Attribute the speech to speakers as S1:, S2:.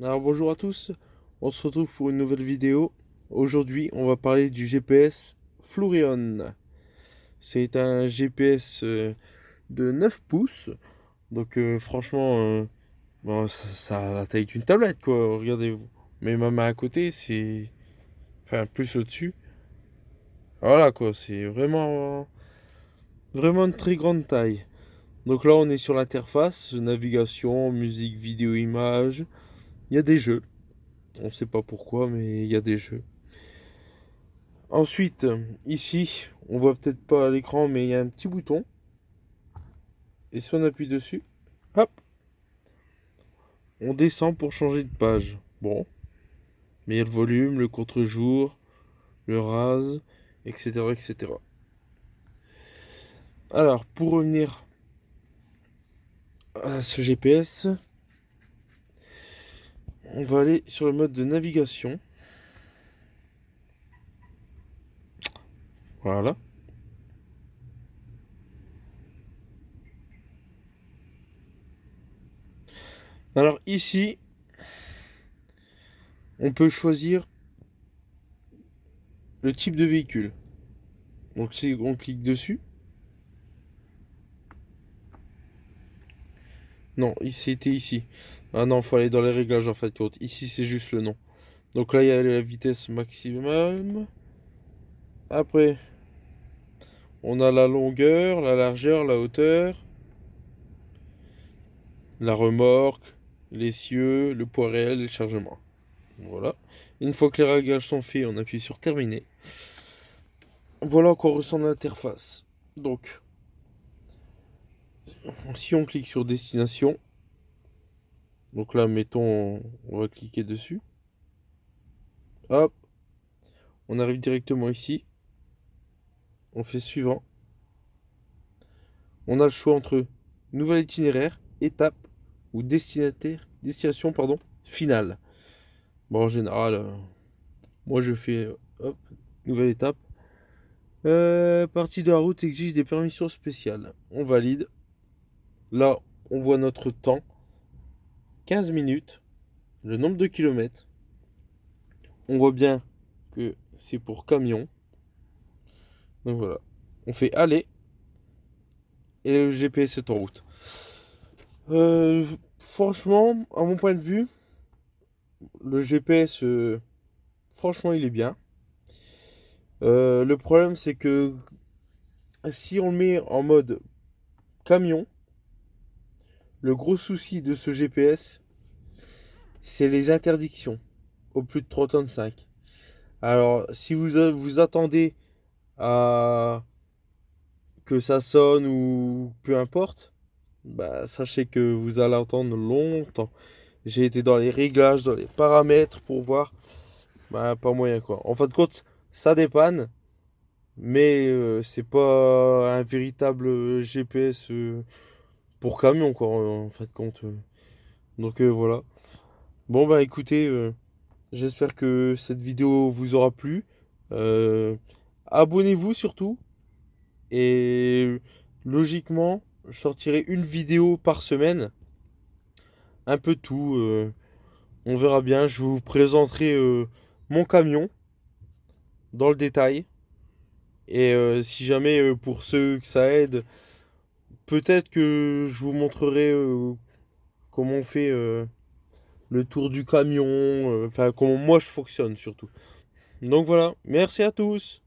S1: Alors bonjour à tous, on se retrouve pour une nouvelle vidéo. Aujourd'hui on va parler du GPS Flouréon. C'est un GPS de 9 pouces, donc franchement bon, ça a la taille d'une tablette quoi, regardez-vous. Mais ma main à côté c'est... Enfin plus au-dessus. Voilà quoi, c'est vraiment une très grande taille. Donc là on est sur l'interface, navigation, musique, vidéo, image. Il y a des jeux, on sait pas pourquoi mais il y a des jeux. Ensuite, ici, on voit peut-être pas à l'écran, mais il y a un petit bouton. Et si on appuie dessus, hop, on descend pour changer de page. Bon, mais il y a le volume, le contre-jour, le rase, etc., etc. Alors, pour revenir à ce GPS, on va aller sur le mode de navigation. Voilà. Alors ici, on peut choisir le type de véhicule. Donc si on clique dessus, non, c'était ici. Ah non, faut aller dans les réglages en fait. Ici, c'est juste le nom. Donc là, il y a la vitesse maximum. Après, on a la longueur, la largeur, la hauteur, la remorque, l'essieu, le poids réel et le chargement. Voilà. Une fois que les réglages sont faits, on appuie sur terminer. Voilà à quoi ressemble l'interface. Donc, si on clique sur destination, donc là, mettons, on va cliquer dessus. Hop, on arrive directement ici. On fait suivant. On a le choix entre nouvel itinéraire, étape ou destination pardon, finale. Bon, en général, moi je fais hop, nouvelle étape. Partie de la route exige des permissions spéciales. On valide. Là, on voit notre temps 15 minutes, le nombre de kilomètres. On voit bien que c'est pour camion. Donc voilà. On fait aller et le GPS est en route. Franchement, à mon point de vue, le GPS, franchement, il est bien. Le problème, c'est que si on le met en mode camion, le gros souci de ce GPS, c'est les interdictions au plus de 3 tonnes 5. Alors, si vous attendez à que ça sonne ou peu importe, bah sachez que vous allez attendre longtemps. J'ai été dans les réglages, dans les paramètres pour voir, bah pas moyen quoi. En fin de compte, ça dépanne, mais c'est pas un véritable GPS pour camion quoi en fin de compte. Donc voilà. Bon bah écoutez, j'espère que cette vidéo vous aura plu. Euh, Abonnez-vous surtout. Et logiquement, je sortirai une vidéo par semaine. Un peu tout. On verra bien. Je vous présenterai mon camion dans le détail. Et si jamais pour ceux que ça aide, peut-être que je vous montrerai comment on fait le tour du camion. Enfin, comment moi je fonctionne surtout. Donc voilà. Merci à tous.